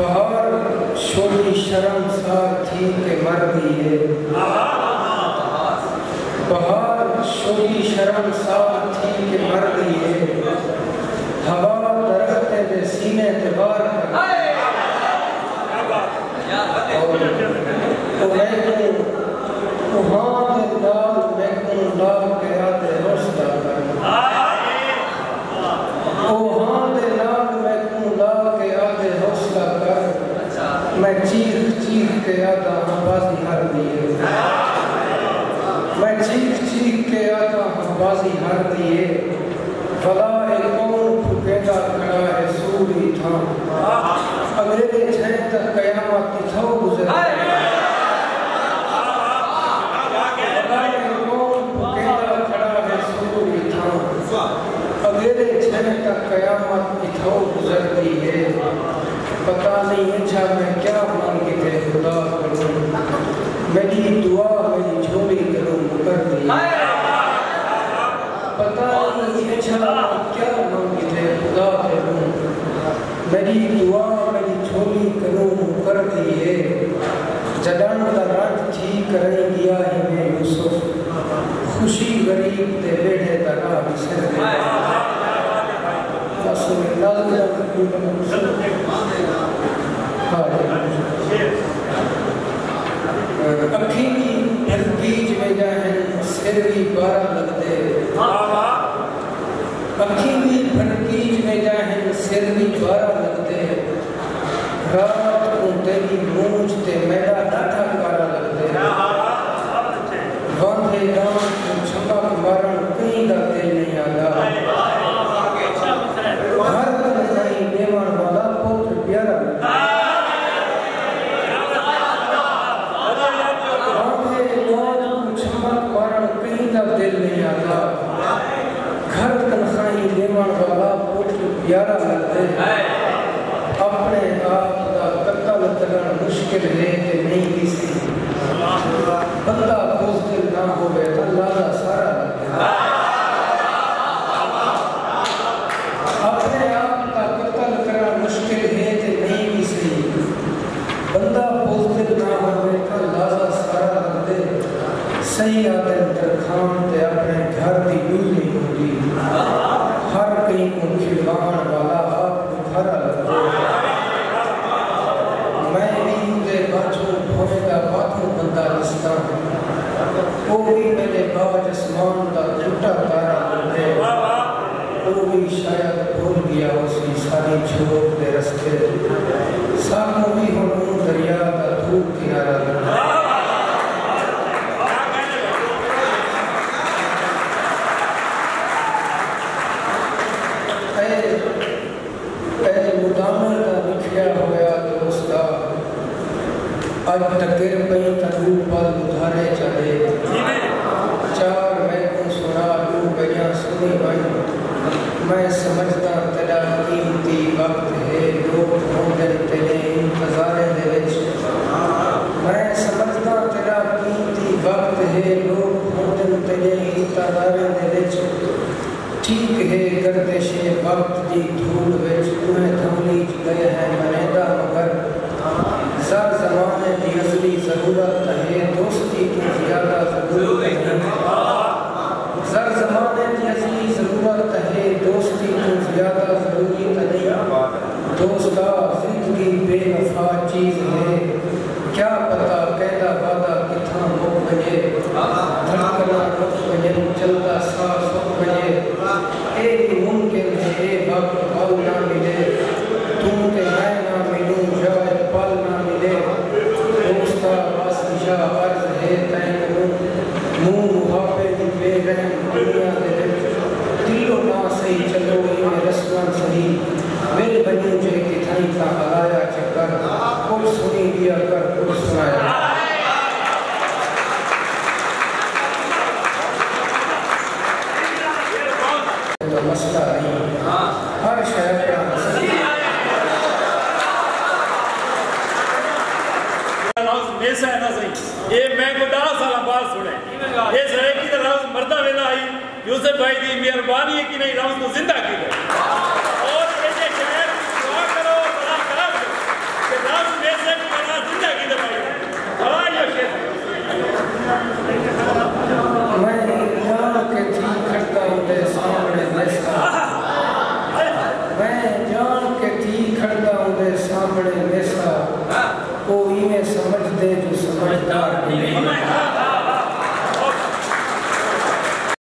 बहार छोटी शर्मसार थी के मर दिए, बहार छोटी शर्मसार थी के मर दिए, हवा दरख्ते दे सीने ते बार और के आते रोस्ता कर मैं चीख चीख के आता हूँ बाजी हार दिए, मैं चीख चीख के आता हूँ बाजी हार दिए, भला एक कौन फुकेगा खड़ा है सूरी था, अंग्रेजे छह तक कयामत तिथो गुजर, भला एक कौन फुकेगा खड़ा है सूरी था, अंग्रेजे छह तक कयामत तिथो गुजर दी है, पता नहीं अच्छा मैं क्या मांगे थे खुदा करूं, मेरी दुआ मेरी झोली करूं कर दी, पता नहीं अच्छा क्या मांगे थे खुदा करूं, मेरी दुआ मेरी झोली करूं कर दी है, जदान का रात ठीक कर दिया है मैं यूसुफ, खुशी गरीब ते बेटे तका बिसर गया, अखी भी बीज में जाए सिर भी बारह लगते, अखी भी बीज में जाए सिर भी बारह लगते, रात को तेरी मूंछ ते मेरा डाठा कारा लगते, वांधे गांव को छपा मारण कहीं दा दिल नहीं आता, हर कहीं देवन वाला पुत्र प्यारा लगता, दिल नहीं आता, घर तनखाही देवन वाला पुत्र प्यारा लगते, अपने आप का कत्ल करना मुश्किल है कि नहीं किसी, बंदा बुज़दिल ना होवे अल्लाह दा सारा लगता, अपने आप का कत्ल करना मुश्किल है कि नहीं किसी, बंदा बुज़दिल ना होवे अल्लाह दा सारा लगते, सही आदम तरखान ते अपने घर की बिल्ली होती, हर कहीं को खिलवाण वाला आप भरा लगते, मैं भी उनके बाजू भोरे का बाथू बंदा लिस्ता, वो भी मेरे बाज आसमान का झूठा तारा लगते, वो भी शायद भूल गया उसी सारी छोड़ के रस्ते, सामू भी होनू दरिया का धूप किनारा लगता, आज तकिर पई तू पल उधारे चले, चार मैं को सुना लू गया सुनी बन, मैं समझता तेरा कीमती वक्त है लोग होंदे तेरे इंतजारे दे विच, मैं समझता तेरा कीमती वक्त है लोग होंदे तेरे इंतजारे दे विच, ठीक है गर्दिशे वक्त दी धूल विच तुम्हें थमली गए हैं मनेदा मगर, सर ज़माने की असली ज़रूरत है दोस्ती की ज़्यादा ज़रूरत है, सर ज़माने की असली ज़रूरत है दोस्ती की ज़्यादा ज़रूरत नहीं, दोस्ता ज़िंदगी बेवफा चीज़ है, क्या पता कहता वादा कितना मुक बजे, धड़कना रुक बजे चलता सांस रुक बजे, एक मुमकिन है ये वक्त पल ना मिले, तुम के मैं ना मिलूं शायद पल ना मिले, दोस्ता बस दिशा अर्ज है तय करूं, मुंह मुहाफे की बेरहम दुनिया दे दिलो ना सही चलो इन्हें रस्मान सही, मिल बनूं जे किथा अपने बेसा